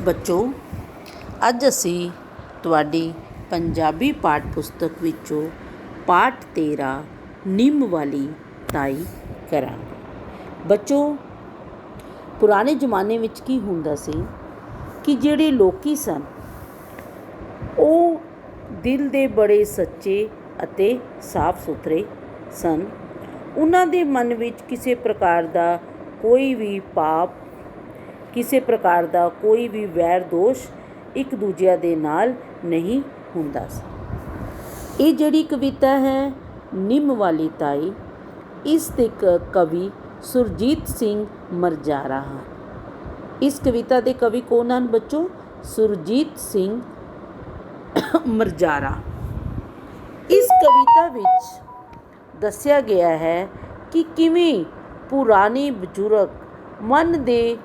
ਬੱਚੋ, ਅੱਜ ਅਸੀਂ ਤੁਹਾਡੀ ਪੰਜਾਬੀ ਪਾਠ ਪੁਸਤਕ ਵਿੱਚੋਂ ਪਾਠ 13 ਨਿੰਮ ਵਾਲੀ ਤਾਈ ਕਰਾਂਗੇ। ਬੱਚੋ, ਪੁਰਾਣੇ ਜ਼ਮਾਨੇ ਵਿੱਚ ਕੀ ਹੁੰਦਾ ਸੀ ਕਿ ਜਿਹੜੇ ਲੋਕੀ ਸਨ ਉਹ ਦਿਲ ਦੇ ਬੜੇ ਸੱਚੇ ਅਤੇ ਸਾਫ਼ ਸੁਥਰੇ ਸਨ। ਉਹਨਾਂ ਦੇ ਮਨ ਵਿੱਚ ਕਿਸੇ ਪ੍ਰਕਾਰ ਦਾ ਕੋਈ ਵੀ ਪਾਪ, ਕਿਸੇ ਪ੍ਰਕਾਰ ਦਾ ਕੋਈ ਵੀ ਵੈਰ ਦੋਸ਼ ਇੱਕ ਦੂਜਿਆਂ ਦੇ ਨਾਲ ਨਹੀਂ ਹੁੰਦਾ ਸੀ। ਇਹ ਜਿਹੜੀ ਕਵਿਤਾ ਹੈ ਨਿੰਮ ਵਾਲੀ ਤਾਈ, ਇਸ ਦੇ ਕਵੀ ਸੁਰਜੀਤ ਸਿੰਘ ਮਰਜਾਰਾ ਹਨ। ਇਸ ਕਵਿਤਾ ਦੇ ਕਵੀ ਕੌਣ ਹਨ ਬੱਚੋ? ਸੁਰਜੀਤ ਸਿੰਘ ਮਰਜਾਰਾ। ਇਸ ਕਵਿਤਾ ਵਿੱਚ ਦੱਸਿਆ ਗਿਆ ਹੈ ਕਿ ਕਿਵੇਂ ਪੁਰਾਣੇ ਬਜ਼ੁਰਗ ਮਨ ਦੇ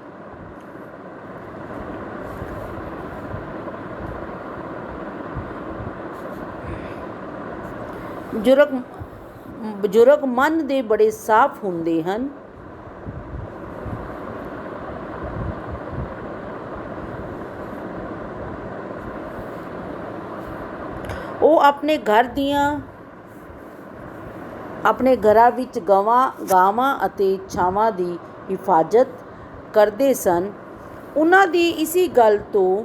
ਬਜ਼ੁਰਗ ਮਨ ਦੇ ਬੜੇ ਸਾਫ਼ ਹੁੰਦੇ ਹਨ। ਉਹ ਆਪਣੇ ਘਰਾਂ ਵਿੱਚ ਗਾਵਾਂ ਅਤੇ ਛਾਵਾਂ ਦੀ ਹਿਫਾਜ਼ਤ ਕਰਦੇ ਸਨ। ਉਹਨਾਂ ਦੀ ਇਸੀ ਗੱਲ ਤੋਂ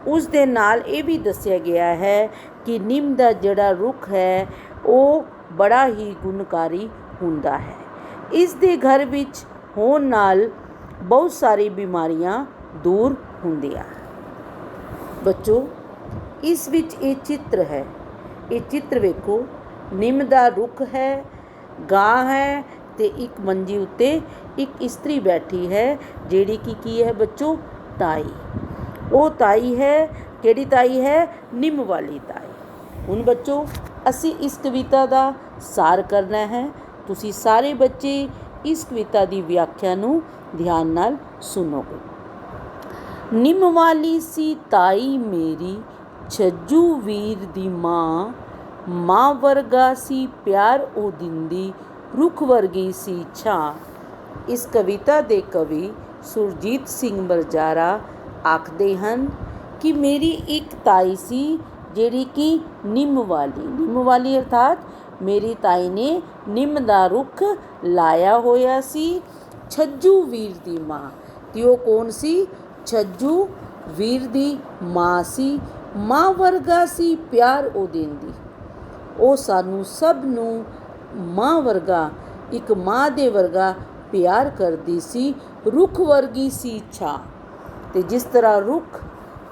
ਉਸ ਦੇ ਨਾਲ ਇਹ ਵੀ ਦੱਸਿਆ ਗਿਆ ਹੈ ਕਿ ਨਿੰਮ ਦਾ ਜਿਹੜਾ ਰੁੱਖ ਹੈ ਉਹ ਬੜਾ ਹੀ ਗੁਣਕਾਰੀ ਹੁੰਦਾ ਹੈ। ਇਸ ਦੇ ਘਰ ਵਿੱਚ ਹੋਣ ਨਾਲ ਬਹੁਤ ਸਾਰੀ ਬਿਮਾਰੀਆਂ ਦੂਰ ਹੁੰਦੀਆਂ। ਬੱਚੋ, ਇਸ ਵਿੱਚ ਇਹ ਚਿੱਤਰ ਹੈ। ਇਹ ਚਿੱਤਰ ਵੇਖੋ, ਨਿੰਮ ਦਾ ਰੁੱਖ ਹੈ, ਗਾਂ ਹੈ ਤੇ ਇੱਕ ਮੰਜੀ ਉੱਤੇ ਇੱਕ ਇਸਤਰੀ ਬੈਠੀ ਹੈ ਜਿਹੜੀ ਕਿ ਕੀ ਹੈ ਬੱਚੋ? ਤਾਈ। ਉਹ ਤਾਈ ਹੈ, ਕਿਹੜੀ ਤਾਈ ਹੈ? ਨਿੰਮ ਵਾਲੀ ਤਾਈ। ਹੁਣ ਬੱਚੋ, ਅਸੀਂ ਇਸ ਕਵਿਤਾ ਦਾ ਸਾਰ ਕਰਨਾ ਹੈ। ਤੁਸੀਂ ਸਾਰੇ ਬੱਚੇ ਇਸ ਕਵਿਤਾ ਦੀ ਵਿਆਖਿਆ ਨੂੰ ਧਿਆਨ ਨਾਲ ਸੁਣੋਗੇ। ਨਿੰਮ ਵਾਲੀ ਸੀ ਤਾਈ ਮੇਰੀ, ਛੱਜੂ ਵੀਰ ਦੀ ਮਾਂ ਵਰਗਾ ਸੀ ਪਿਆਰ ਉਹ ਦਿੰਦੀ, ਰੁੱਖ ਵਰਗੀ ਸੀ ਛਾਂ। ਇਸ ਕਵਿਤਾ ਦੇ ਕਵੀ ਸੁਰਜੀਤ ਸਿੰਘ ਮਰਜਾਰਾ ਆਖਦੇ ਹਨ ਕਿ ਮੇਰੀ ਇੱਕ ਤਾਈ ਸੀ ਜਿਹੜੀ ਕਿ ਨਿੰਮ ਵਾਲੀ ਅਰਥਾਤ ਮੇਰੀ ਤਾਈ ਨੇ ਨਿੰਮ ਦਾ ਰੁੱਖ ਲਾਇਆ ਹੋਇਆ ਸੀ। ਛੱਜੂ ਵੀਰ ਦੀ ਮਾਂ, ਤੇ ਉਹ ਕੌਣ ਸੀ? ਛੱਜੂ ਵੀਰ ਦੀ ਮਾਂ ਸੀ। ਮਾਂ ਵਰਗਾ ਸੀ ਪਿਆਰ ਉਹ ਦਿੰਦੀ। ਉਹ ਸਾਨੂੰ ਸਭ ਨੂੰ ਮਾਂ ਵਰਗਾ, ਇੱਕ ਮਾਂ ਦੇ ਵਰਗਾ ਪਿਆਰ ਕਰਦੀ ਸੀ। ਰੁੱਖ ਵਰਗੀ ਸੀ ਛਾਂ, ਤੇ ਜਿਸ ਤਰ੍ਹਾਂ ਰੁੱਖ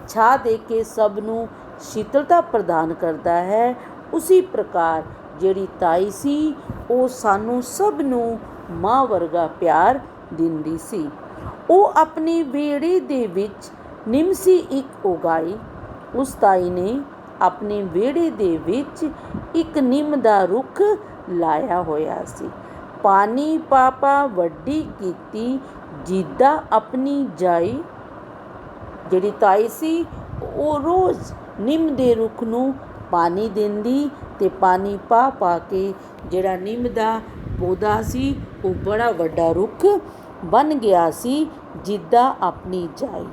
ਛਾਂ ਦੇ ਕੇ ਸਭ ਨੂੰ ਸ਼ੀਤਲਤਾ ਪ੍ਰਦਾਨ ਕਰਦਾ ਹੈ, ਉਸੀ ਪ੍ਰਕਾਰ ਜਿਹੜੀ ਤਾਈ ਸੀ ਉਹ ਸਾਨੂੰ ਸਭ ਨੂੰ ਮਾਂ ਵਰਗਾ ਪਿਆਰ ਦਿੰਦੀ ਸੀ। ਉਹ ਆਪਣੇ ਵਿਹੜੇ ਦੇ ਵਿੱਚ ਨਿੰਮ ਸੀ ਇੱਕ ਉਗਾਈ। ਉਸ ਤਾਈ ਨੇ ਆਪਣੇ ਵਿਹੜੇ ਦੇ ਵਿੱਚ ਇੱਕ ਨਿੰਮ ਦਾ ਰੁੱਖ ਲਾਇਆ ਹੋਇਆ ਸੀ। ਪਾਣੀ ਪਾ ਵੱਡੀ ਕੀਤੀ ਜਿੱਦਾਂ ਆਪਣੀ ਜਾਈ। ਜਿਹੜੀ ਤਾਈ ਸੀ ਉਹ ਰੋਜ਼ ਨਿੰਮ ਦੇ ਰੁੱਖ ਨੂੰ ਪਾਣੀ ਦਿੰਦੀ ਤੇ ਪਾਣੀ ਪਾ ਕੇ ਜਿਹੜਾ ਨਿੰਮ ਦਾ ਪੌਦਾ ਸੀ ਉਹ ਬੜਾ ਵੱਡਾ ਰੁੱਖ ਬਣ ਗਿਆ ਸੀ ਜਿੱਦਾਂ ਆਪਣੀ ਜਾਈ।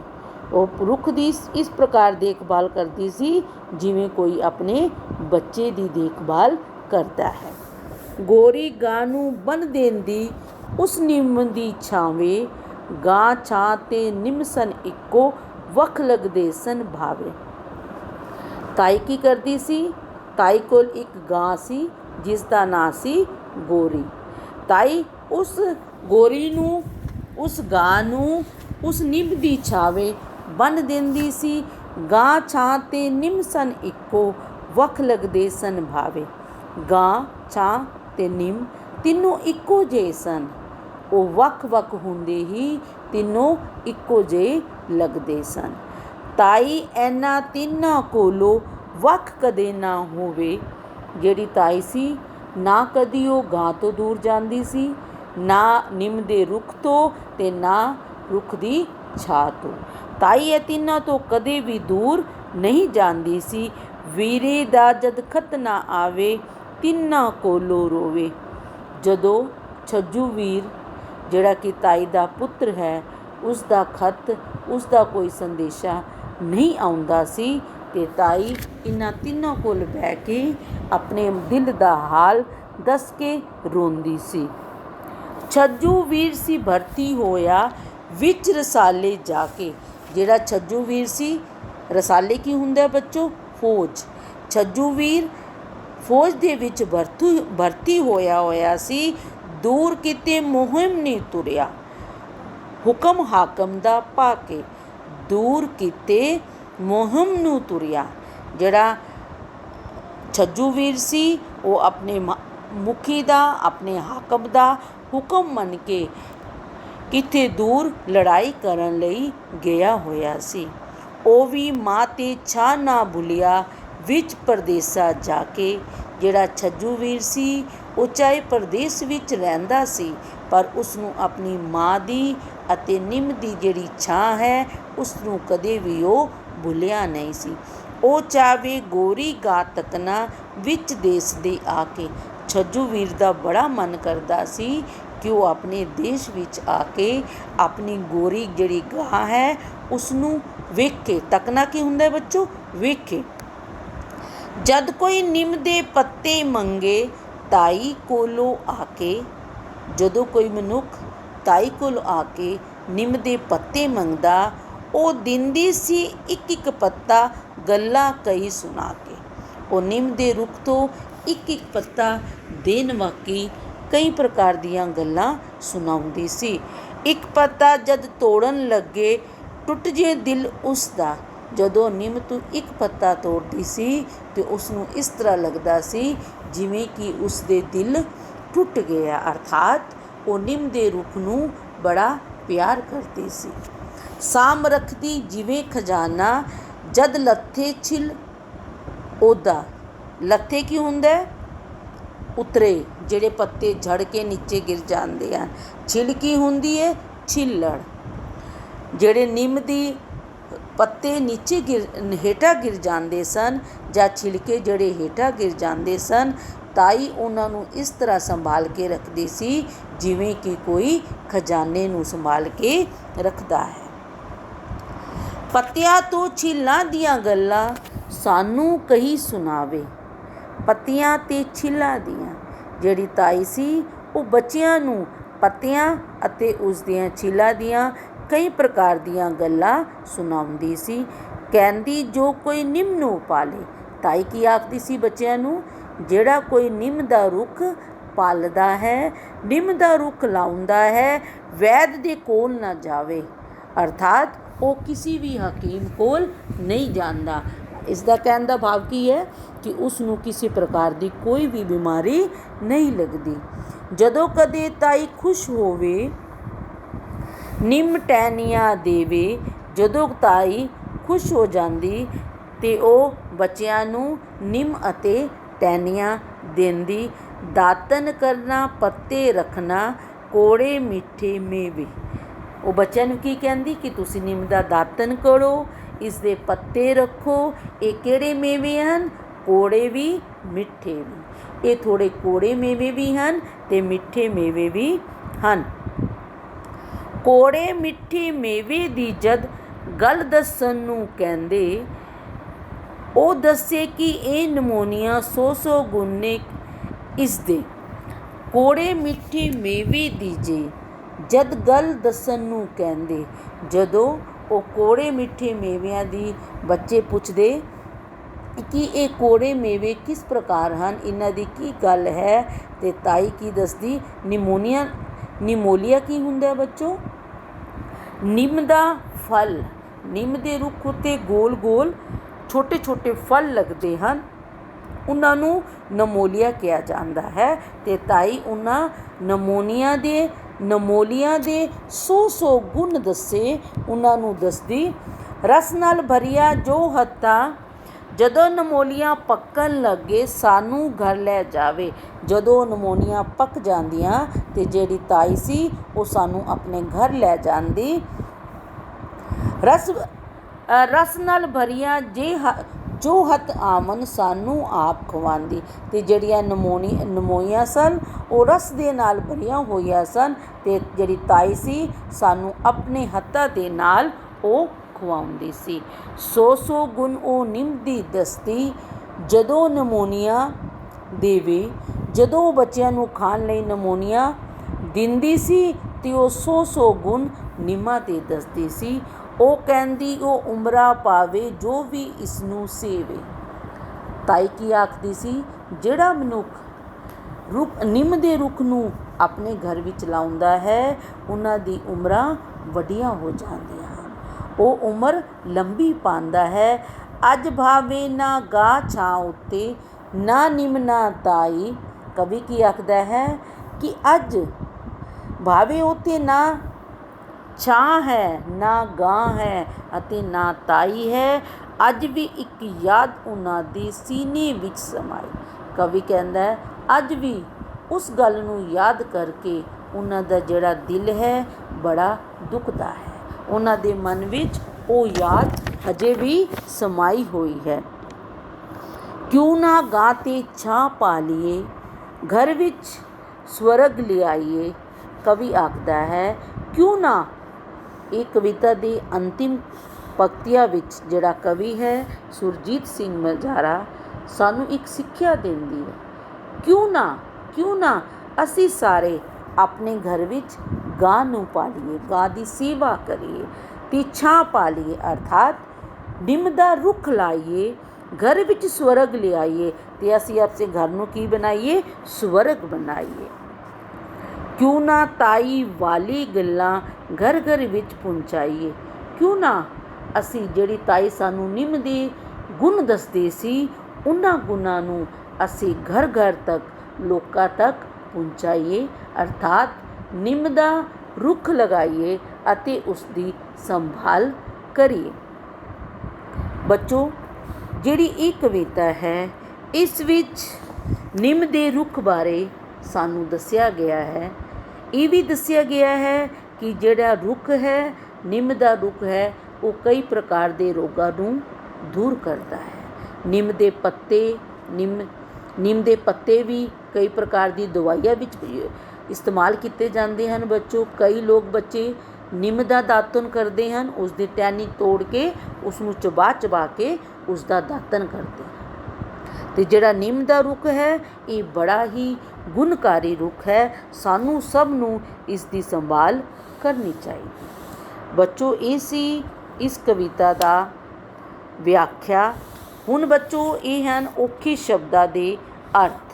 ਉਹ ਰੁੱਖ ਦੀ ਇਸ ਪ੍ਰਕਾਰ ਦੇਖਭਾਲ ਕਰਦੀ ਸੀ ਜਿਵੇਂ ਕੋਈ ਆਪਣੇ ਬੱਚੇ ਦੀ ਦੇਖਭਾਲ ਕਰਦਾ ਹੈ। ਗੋਰੀ ਗਾਂ ਨੂੰ ਬੰਨ੍ਹ ਦਿੰਦੀ ਉਸ ਨਿੰਮ ਦੀ ਛਾਵੇਂ, ਗਾਂ ਛਾਂ ਤੇ ਨਿੰਮ ਸਨ ਇੱਕੋ, ਵੱਖ ਲੱਗਦੇ ਸਨ ਭਾਵੇਂ। ਤਾਈ ਕੀ ਕਰਦੀ ਸੀ? ਤਾਈ ਕੋਲ ਇੱਕ ਗਾਂ ਸੀ ਜਿਸ ਦਾ ਨਾਂ ਸੀ ਗੋਰੀ। ਤਾਈ ਉਸ ਗੋਰੀ ਨੂੰ, ਉਸ ਗਾਂ ਨੂੰ ਉਸ ਨਿੰਮ ਦੀ ਛਾਵੇਂ ਬੰਨ੍ਹ ਦਿੰਦੀ ਸੀ। ਗਾਂ ਛਾਂ ਤੇ ਨਿੰਮ ਸਨ ਇੱਕੋ, ਵੱਖ ਲੱਗਦੇ ਸਨ ਭਾਵੇਂ। ਗਾਂ, ਛਾਂ ਤੇ ਨਿੰਮ ਤਿੰਨੋਂ ਇੱਕੋ ਜਿਹੇ ਸਨ। ਉਹ ਵੱਖ ਹੁੰਦੇ ਹੀ ਤਿੰਨੋਂ ਇੱਕੋ ਜਿਹੇ ਲੱਗਦੇ ਸਨ। ਤਾਈ ਇਹਨਾਂ ਤਿੰਨਾਂ ਕੋਲੋਂ ਵੱਖ ਕਦੇ ਨਾ ਹੋਵੇ। ਜਿਹੜੀ ਤਾਈ ਸੀ ਨਾ ਕਦੀ ਉਹ ਗਾਂ ਤੋਂ ਦੂਰ ਜਾਂਦੀ ਸੀ, ਨਾ ਨਿੰਮ ਦੇ ਰੁੱਖ ਤੋਂ ਤੇ ਨਾ ਰੁੱਖ ਦੀ ਛਾਂ ਤੋਂ। ਤਾਈ ਇਹ ਤਿੰਨਾਂ ਤੋਂ ਕਦੇ ਵੀ ਦੂਰ ਨਹੀਂ ਜਾਂਦੀ ਸੀ। ਵੀਰੇ ਦਾ ਜਦ ਖਤ ਨਾ ਆਵੇ, ਤਿੰਨਾਂ ਕੋਲੋਂ ਰੋਵੇ। ਜਦੋਂ ਛੱਜੂ ਵੀਰ ਜਿਹੜਾ ਕਿ ਤਾਈ ਦਾ ਪੁੱਤਰ ਹੈ, ਉਸ ਦਾ ਖੱਤ, ਉਸ ਦਾ ਕੋਈ ਸੰਦੇਸ਼ਾ ਨਹੀਂ ਆਉਂਦਾ ਸੀ। ਅਤੇ ਤਾਈ ਇਹਨਾਂ ਤਿੰਨਾਂ ਕੋਲ ਬਹਿ ਕੇ ਆਪਣੇ ਦਿਲ ਦਾ ਹਾਲ ਦੱਸ ਕੇ ਰੋਂਦੀ ਸੀ। ਛੱਜੂ ਵੀਰ ਸੀ ਭਰਤੀ ਹੋਇਆ ਵਿੱਚ ਰਸਾਲੇ ਜਾ ਕੇ। ਜਿਹੜਾ ਛੱਜੂ ਵੀਰ ਸੀ, ਰਸਾਲੇ ਕੀ ਹੁੰਦਾ ਬੱਚੋ? ਫੌਜ। ਛੱਜੂ ਵੀਰ ਫੌਜ ਦੇ ਵਿੱਚ ਭਰਤੀ ਹੋਇਆ ਸੀ। ਦੂਰ ਕਿਤੇ ਮੁਹਿੰਮ ਨਹੀਂ ਤੁਰਿਆ, ਹੁਕਮ ਹਾਕਮ ਦਾ ਪਾ ਕੇ। ਦੂਰ ਕਿਤੇ ਮੁਹਿੰਮ ਨੂੰ ਤੁਰਿਆ। ਜਿਹੜਾ ਛੱਜੂ ਵੀਰ ਸੀ ਉਹ ਆਪਣੇ ਮੁਖੀ ਦਾ, ਆਪਣੇ ਹਾਕਮ ਦਾ ਹੁਕਮ ਮੰਨ ਕੇ ਕਿਤੇ ਦੂਰ ਲੜਾਈ ਕਰਨ ਲਈ ਗਿਆ ਹੋਇਆ ਸੀ। ਉਹ ਵੀ ਮਾਂ ਤੇ ਛਾਂ ਨਾ ਭੁੱਲਿਆ ਵਿੱਚ ਪਰਦੇਸਾਂ ਜਾ ਕੇ। ਜਿਹੜਾ ਛੱਜੂ ਵੀਰ ਸੀ ਉਹ ਚਾਹੇ ਪਰਦੇਸ ਵਿੱਚ ਰਹਿੰਦਾ ਸੀ, ਪਰ ਉਸਨੂੰ ਆਪਣੀ ਮਾਂ ਦੀ ਅਤੇ ਨਿੰਮ ਦੀ ਜਿਹੜੀ ਛਾਂ ਹੈ ਉਸਨੂੰ ਕਦੇ ਵੀ ਉਹ ਭੁੱਲਿਆ ਨਹੀਂ ਸੀ। ਉਹ ਚਾਹੇ ਗੋਰੀ ਗਾ ਤੱਕਣਾ ਵਿੱਚ ਦੇਸ਼ ਦੇ ਆ ਕੇ। ਛੱਜੂ ਵੀਰ ਦਾ ਬੜਾ ਮਨ ਕਰਦਾ ਸੀ ਕਿ ਉਹ ਆਪਣੇ ਦੇਸ਼ ਵਿੱਚ ਆ ਕੇ ਆਪਣੀ ਗੋਰੀ ਜਿਹੜੀ ਗਾਂ ਹੈ ਉਸਨੂੰ ਵੇਖੇ। ਤੱਕਣਾ ਕੀ ਹੁੰਦਾ ਬੱਚੋ? ਵੇਖੇ। ਜਦ ਕੋਈ ਨਿੰਮ ਦੇ ਪੱਤੇ ਮੰਗੇ ਤਾਈ ਕੋਲੋਂ ਆ ਕੇ। ਜਦੋਂ ਕੋਈ ਮਨੁੱਖ ਤਾਈ ਕੋਲ ਆ ਕੇ ਨਿੰਮ ਦੇ ਪੱਤੇ ਮੰਗਦਾ, ਉਹ ਦਿੰਦੀ ਸੀ ਇੱਕ ਇੱਕ ਪੱਤਾ ਗੱਲਾਂ ਕਈ ਸੁਣਾ ਕੇ। ਉਹ ਨਿੰਮ ਦੇ ਰੁੱਖ ਤੋਂ ਇੱਕ ਇੱਕ ਪੱਤਾ ਦੇਣ ਵਾਕੀ ਕਈ ਪ੍ਰਕਾਰ ਦੀਆਂ ਗੱਲਾਂ ਸੁਣਾਉਂਦੀ ਸੀ। ਇੱਕ ਪੱਤਾ ਜਦ ਤੋੜਨ ਲੱਗੇ ਟੁੱਟ ਜੇ ਦਿਲ ਉਸ ਦਾ। ਜਦੋਂ ਨਿੰਮ ਤੋਂ ਇੱਕ ਪੱਤਾ ਤੋੜਦੀ ਸੀ ਤੇ ਉਸਨੂੰ ਇਸ ਤਰ੍ਹਾਂ ਲੱਗਦਾ ਸੀ ਜਿਵੇਂ ਕਿ ਉਸ ਦੇ ਦਿਲ ਟੁੱਟ ਗਿਆ। ਅਰਥਾਤ ਉਹ ਨਿੰਮ ਦੇ ਰੁੱਖ ਨੂੰ ਬੜਾ ਪਿਆਰ ਕਰਦੀ ਸੀ। ਸਾਂਭ ਰੱਖਦੀ ਜਿਵੇਂ ਖਜ਼ਾਨਾ, ਜਦ ਲੱਥੇ ਛਿਲ ਉਹਦਾ। ਲੱਥੇ ਕੀ ਹੁੰਦਾ? ਉਤਰੇ, ਜਿਹੜੇ ਪੱਤੇ ਝੜ ਕੇ ਨੀਚੇ ਗਿਰ ਜਾਂਦੇ ਹਨ। ਛਿਲ ਕੀ ਹੁੰਦੀ ਹੈ? ਛਿੱਲੜ। ਜਿਹੜੇ ਨਿੰਮ ਦੀ ਪੱਤੇ ਨੀਚੇ ਹੇਠਾਂ ਗਿਰ ਜਾਂਦੇ ਸਨ ਜਾਂ ਛਿਲਕੇ ਜਿਹੜੇ ਹੇਠਾਂ ਗਿਰ ਜਾਂਦੇ ਸਨ, ਤਾਈ ਉਹਨਾਂ ਨੂੰ ਇਸ ਤਰ੍ਹਾਂ ਸੰਭਾਲ ਕੇ ਰੱਖਦੀ ਸੀ ਜਿਵੇਂ ਕਿ ਕੋਈ ਖਜ਼ਾਨੇ ਨੂੰ ਸੰਭਾਲ ਕੇ ਰੱਖਦਾ ਹੈ। ਪੱਤਿਆਂ ਤੋਂ ਛਿੱਲਾਂ ਦੀਆਂ ਗੱਲਾਂ ਸਾਨੂੰ ਕਹੀ ਸੁਣਾਵੇ। ਪੱਤਿਆਂ ਤੇ ਛਿੱਲਾਂ ਦੀਆਂ ਜਿਹੜੀ ਤਾਈ ਸੀ ਉਹ ਬੱਚਿਆਂ ਨੂੰ ਪੱਤਿਆਂ ਅਤੇ ਉਸ ਦੀਆਂ ਛਿੱਲਾਂ ਦੀਆਂ ਕਈ ਪ੍ਰਕਾਰ ਦੀਆਂ ਗੱਲਾਂ ਸੁਣਾਉਂਦੀ ਸੀ। ਕਹਿੰਦੀ ਜੋ ਕੋਈ ਨਿੰਮ ਨੂੰ ਪਾਲੇ। ਤਾਈ ਕੀ ਆਖਦੀ ਸੀ ਬੱਚਿਆਂ ਨੂੰ? ਜਿਹੜਾ ਕੋਈ ਨਿੰਮ ਦਾ ਰੁੱਖ ਪਾਲਦਾ ਹੈ, ਨਿੰਮ ਦਾ ਰੁੱਖ ਲਾਉਂਦਾ ਹੈ, ਵੈਦ ਦੇ ਕੋਲ ਨਾ ਜਾਵੇ। ਅਰਥਾਤ ਉਹ ਕਿਸੇ ਵੀ ਹਕੀਮ ਕੋਲ ਨਹੀਂ ਜਾਂਦਾ। ਇਸ ਦਾ ਕਹਿਣ ਦਾ ਭਾਵ ਕੀ ਹੈ ਕਿ ਉਸ ਨੂੰ ਕਿਸੇ ਪ੍ਰਕਾਰ ਦੀ ਕੋਈ ਵੀ ਬਿਮਾਰੀ ਨਹੀਂ ਲੱਗਦੀ। ਜਦੋਂ ਕਦੇ ਤਾਈ ਖੁਸ਼ ਹੋਵੇ ਨਿੰਮ ਟਹਿਣੀਆਂ ਦੇਵੇ। ਜਦੋਂ ਤਾਈ ਖੁਸ਼ ਹੋ ਜਾਂਦੀ ਤੇ ਉਹ ਬੱਚਿਆਂ ਨੂੰ ਨਿੰਮ ਅਤੇ ਟਹਿਣੀਆਂ ਦਿੰਦੀ। ਦਾਤਨ ਕਰਨਾ, ਪੱਤੇ ਰੱਖਣਾ, ਕੋੜੇ ਮਿੱਠੇ ਮੇਵੇ। ਉਹ ਬੱਚਿਆਂ ਨੂੰ ਕੀ ਕਹਿੰਦੀ ਕਿ ਤੁਸੀਂ ਨਿੰਮ ਦਾ ਦਾਤਨ ਕਰੋ, ਇਸ ਦੇ ਪੱਤੇ ਰੱਖੋ। ਇਹ ਕਿਹੜੇ ਮੇਵੇ ਹਨ? ਕੋੜੇ ਵੀ, ਮਿੱਠੇ ਵੀ। ਇਹ ਥੋੜ੍ਹੇ ਕੋੜੇ ਮੇਵੇ ਵੀ ਹਨ ਅਤੇ ਮਿੱਠੇ ਮੇਵੇ ਵੀ ਹਨ। ਕੋੜੇ ਮਿੱਠੇ ਮੇਵੇ ਦੀ ਜਦ ਗੱਲ ਦੱਸਣ ਨੂੰ ਕਹਿੰਦੇ, ਉਹ ਦੱਸੇ ਕਿ ਇਹ ਨਮੂਨੀਆਂ 100 ਗੁਣ ਨੇ ਇਸਦੇ। ਕੋੜੇ ਮਿੱਠੇ ਮੇਵੇ ਦੀ ਜਦ ਗੱਲ ਦੱਸਣ ਨੂੰ ਕਹਿੰਦੇ। ਜਦੋਂ ਉਹ ਕੋੜੇ ਮਿੱਠੇ ਮੇਵਿਆਂ ਦੀ ਬੱਚੇ ਪੁੱਛਦੇ ਕਿ ਇਹ ਕੋੜੇ ਮੇਵੇ ਕਿਸ ਪ੍ਰਕਾਰ ਹਨ, ਇਹਨਾਂ ਦੀ ਕੀ ਗੱਲ ਹੈ, ਤੇ ਤਾਈ ਕੀ ਦੱਸਦੀ? ਨਿਮੋਲੀਆ ਕੀ ਹੁੰਦਾ ਬੱਚੋ? ਨਿੰਮ ਦਾ ਫਲ। ਨਿੰਮ ਦੇ ਰੁੱਖ ਉੱਤੇ ਗੋਲ ਗੋਲ ਛੋਟੇ ਛੋਟੇ ਫਲ ਲੱਗਦੇ ਹਨ, ਉਹਨਾਂ ਨੂੰ ਨਮੋਲੀਆ ਕਿਹਾ ਜਾਂਦਾ ਹੈ। ਅਤੇ ਤਾਈ ਉਹਨਾਂ ਨਮੋਲੀਆਂ ਦੇ 100 ਗੁਣ ਦੱਸੇ, ਉਹਨਾਂ ਨੂੰ ਦੱਸਦੀ। ਰਸ ਨਾਲ ਭਰੀਆ ਜੋ ਹੱਥਾਂ, ਜਦੋਂ ਨਮੋਲੀਆਂ ਪੱਕਣ ਲੱਗੇ ਸਾਨੂੰ ਘਰ ਲੈ ਜਾਵੇ। ਜਦੋਂ ਨਮੋਲੀਆਂ ਪੱਕ ਜਾਂਦੀਆਂ ਤੇ ਜਿਹੜੀ ਤਾਈ ਸੀ ਉਹ ਸਾਨੂੰ ਆਪਣੇ ਘਰ ਲੈ ਜਾਂਦੀ। ਰਸ ਨਾਲ ਭਰੀਆਂ ਜੋ ਹੱਥ ਆਵਨ ਸਾਨੂੰ ਆਪ ਖਵਾਉਂਦੀ। ਅਤੇ ਜਿਹੜੀਆਂ ਨਮੋਈਆਂ ਸਨ ਉਹ ਰਸ ਦੇ ਨਾਲ ਭਰੀਆਂ ਹੋਈਆਂ ਸਨ, ਅਤੇ ਜਿਹੜੀ ਤਾਈ ਸੀ ਸਾਨੂੰ ਆਪਣੇ ਹੱਥਾਂ ਦੇ ਨਾਲ ਉਹ ਖਵਾਉਂਦੀ ਸੀ। 100 ਗੁਣ ਉਹ ਨਿੰਮ ਦੀ ਦਸਤੀ, ਜਦੋਂ ਨਮੂਨੀਆ ਦੇਵੇ। ਜਦੋਂ ਉਹ ਬੱਚਿਆਂ ਨੂੰ ਖਾਣ ਲਈ ਨਮੂਨੀਆ ਦਿੰਦੀ ਸੀ ਅਤੇ ਉਹ 100 ਗੁਣ ਨਿੰਮਾਂ 'ਤੇ ਦੱਸਦੀ ਸੀ। ਉਹ ਕਹਿੰਦੀ ਉਹ ਉਮਰਾ ਪਾਵੇ ਜੋ ਵੀ ਇਸ ਨੂੰ ਸੇਵੇ। ਤਾਈ ਕੀ ਆਖਦੀ ਸੀ, ਜਿਹੜਾ ਮਨੁੱਖ ਨਿੰਮ ਦੇ ਰੁੱਖ ਨੂੰ ਆਪਣੇ ਘਰ ਵਿੱਚ ਲਾਉਂਦਾ ਹੈ ਉਹਨਾਂ ਦੀ ਉਮਰਾਂ ਵੱਡੀਆਂ ਹੋ ਜਾਂਦੀਆਂ ਹਨ, ਉਹ ਉਮਰ ਲੰਬੀ ਪਾਉਂਦਾ ਹੈ। ਅੱਜ ਭਾਵੇਂ ਨਾ ਗਾ ਛਾਂ ਉੱਤੇ, ਨਾ ਨਿੰਮ ਨਾ ਤਾਈ। ਕਵੀ ਕੀ ਆਖਦਾ ਹੈ ਕਿ ਅੱਜ ਭਾਵੇਂ ਉੱਥੇ ਨਾ ਛਾਂ ਹੈ, ਨਾ ਗਾਂ ਹੈ ਅਤੇ ਨਾ ਤਾਈ ਹੈ, ਅੱਜ ਵੀ ਇੱਕ ਯਾਦ ਉਹਨਾਂ ਦੀ ਸੀਨੇ ਵਿੱਚ ਸਮਾਈ। ਕਵੀ ਕਹਿੰਦਾ ਹੈ ਅੱਜ ਵੀ ਉਸ ਗੱਲ ਨੂੰ ਯਾਦ ਕਰਕੇ ਉਹਨਾਂ ਦਾ ਜਿਹੜਾ ਦਿਲ ਹੈ ਬੜਾ ਦੁਖਦਾ ਹੈ। ਉਹਨਾਂ ਦੇ ਮਨ ਵਿੱਚ ਉਹ ਯਾਦ ਹਜੇ ਵੀ ਸਮਾਈ ਹੋਈ ਹੈ। ਕਿਉਂ ਨਾ ਗਾਂ 'ਤੇ ਛਾਂ ਪਾ ਲਈਏ, ਘਰ ਵਿੱਚ ਸਵਰਗ ਲਿਆਈਏ। ਕਵੀ ਆਖਦਾ ਹੈ ਕਿਉਂ ਨਾ। ਇਹ ਕਵਿਤਾ ਦੀ ਅੰਤਿਮ ਪੰਕਤੀਆਂ ਵਿੱਚ ਜਿਹੜਾ ਕਵੀ ਹੈ ਸੁਰਜੀਤ ਸਿੰਘ ਮਜਾਰਾ ਸਾਨੂੰ ਇੱਕ ਸਿੱਖਿਆ ਦਿੰਦੀ ਹੈ। ਕਿਉਂ ਨਾ ਅਸੀਂ ਸਾਰੇ ਆਪਣੇ ਘਰ ਵਿੱਚ ਗਾਂ ਨੂੰ ਪਾਲੀਏ, ਗਾਂ ਦੀ ਸੇਵਾ ਕਰੀਏ ਅਤੇ ਛਾਂ ਪਾ ਲਈਏ, ਅਰਥਾਤ ਨਿੰਮ ਦਾ ਰੁੱਖ ਲਾਈਏ, ਘਰ ਵਿੱਚ ਸਵਰਗ ਲਿਆਈਏ ਅਤੇ ਅਸੀਂ ਆਪਣੇ ਘਰ ਨੂੰ ਕੀ ਬਣਾਈਏ, ਸਵਰਗ ਬਣਾਈਏ। ਕਿਉਂ ਨਾ ਤਾਈ ਵਾਲੀ ਗੱਲਾਂ ਘਰ ਘਰ ਵਿੱਚ ਪਹੁੰਚਾਈਏ। ਕਿਉਂ ਨਾ ਅਸੀਂ ਜਿਹੜੀ ਤਾਈ ਸਾਨੂੰ ਨਿੰਮ ਦੇ ਗੁਣ ਦੱਸਦੇ ਸੀ ਉਹਨਾਂ ਗੁਣਾਂ ਨੂੰ ਅਸੀਂ ਘਰ ਘਰ ਤੱਕ ਲੋਕਾਂ ਤੱਕ ਪਹੁੰਚਾਈਏ, ਅਰਥਾਤ ਨਿੰਮ ਦਾ ਰੁੱਖ ਲਗਾਈਏ ਅਤੇ ਉਸ ਦੀ ਸੰਭਾਲ ਕਰੀਏ। ਬੱਚੋ, ਜਿਹੜੀ ਇਹ ਕਵਿਤਾ ਹੈ ਇਸ ਵਿੱਚ ਨਿੰਮ ਦੇ ਰੁੱਖ ਬਾਰੇ ਸਾਨੂੰ ਦੱਸਿਆ ਗਿਆ ਹੈ। ਇਹ ਵੀ ਦੱਸਿਆ ਗਿਆ ਹੈ ਕਿ ਜਿਹੜਾ ਰੁੱਖ ਹੈ, ਨਿੰਮ ਦਾ ਰੁੱਖ ਹੈ, ਉਹ ਕਈ ਪ੍ਰਕਾਰ ਦੇ ਰੋਗਾਂ ਨੂੰ ਦੂਰ ਕਰਦਾ ਹੈ। ਨਿੰਮ ਦੇ ਪੱਤੇ ਵੀ ਕਈ ਪ੍ਰਕਾਰ ਦੀ ਦਵਾਈਆਂ ਵਿੱਚ ਇਸਤੇਮਾਲ ਕੀਤੇ ਜਾਂਦੇ ਹਨ। ਕਈ ਬੱਚੇ ਨਿੰਮ ਦਾ ਦਾਤਣ ਕਰਦੇ ਹਨ, ਉਸ ਦੀ ਟਹਿਣੀ ਤੋੜ ਕੇ ਉਸ ਨੂੰ ਚਬਾ ਕੇ ਉਸ ਦਾ ਦਾਤਣ ਕਰਦੇ ਹਨ। ਅਤੇ ਜਿਹੜਾ ਨਿੰਮ ਦਾ ਰੁੱਖ ਹੈ ਇਹ ਬੜਾ ਹੀ ਗੁਣਕਾਰੀ ਰੁੱਖ ਹੈ। ਸਾਨੂੰ ਸਭ ਨੂੰ ਇਸ ਦੀ ਸੰਭਾਲ ਕਰਨੀ ਚਾਹੀਦੀ। ਬੱਚੋ, ਇਹ ਸੀ ਇਸ ਕਵਿਤਾ ਦਾ ਵਿਆਖਿਆ। ਹੁਣ ਬੱਚੋ ਇਹ ਹਨ ਔਖੇ ਸ਼ਬਦਾਂ ਦੇ ਅਰਥ।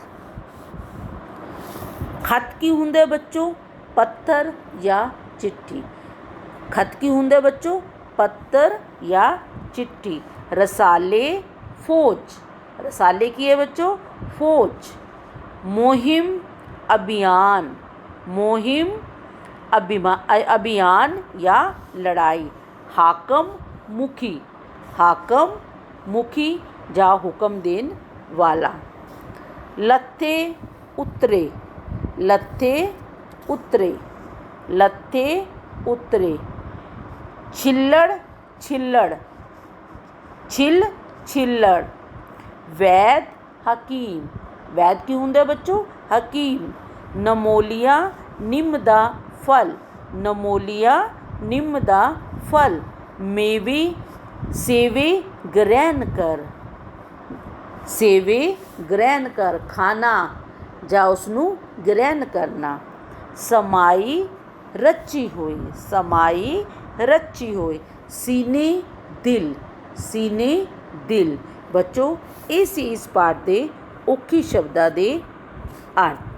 ਖਤ ਕੀ ਹੁੰਦਾ ਬੱਚੋ? ਪੱਤਰ ਜਾਂ ਚਿੱਠੀ। ਖਤ ਕੀ ਹੁੰਦਾ ਬੱਚੋ? ਪੱਤਰ ਜਾਂ ਚਿੱਠੀ। ਰਸਾਲੇ, ਫੌਜ। रसाले की है बच्चों? फौज। मुहिम, अभियान। मुहिम, अभियान या लड़ाई। हाकम, मुखी। हाकम, मुखी या हुक्म देन वाला। लत्थे, उतरे। लत्थे, उतरे। लत्थे, उतरे। छिल्लड़, छिल्लड़। छिल्लड़। वैद, हकीम। वैद की हुंदा बच्चों? हकीम। नमोलिया, निम्म दा फल। नमोलिया, निम्म दा फल। मेवे, सेवे ग्रहण कर। सेवे ग्रहण कर, खाना ਜਾਂ ਉਸਨੂੰ ਗ੍ਰਹਿਣ ਕਰਨਾ। समाई, रची हुई। समाई, रची हुई। सीने, दिल। सीने, दिल। ਬੱਚੋ, ਇਹ ਸੀ ਇਸ ਪਾਠ ਦੇ ਔਖੇ ਸ਼ਬਦਾਂ ਦੇ ਅਰਥ।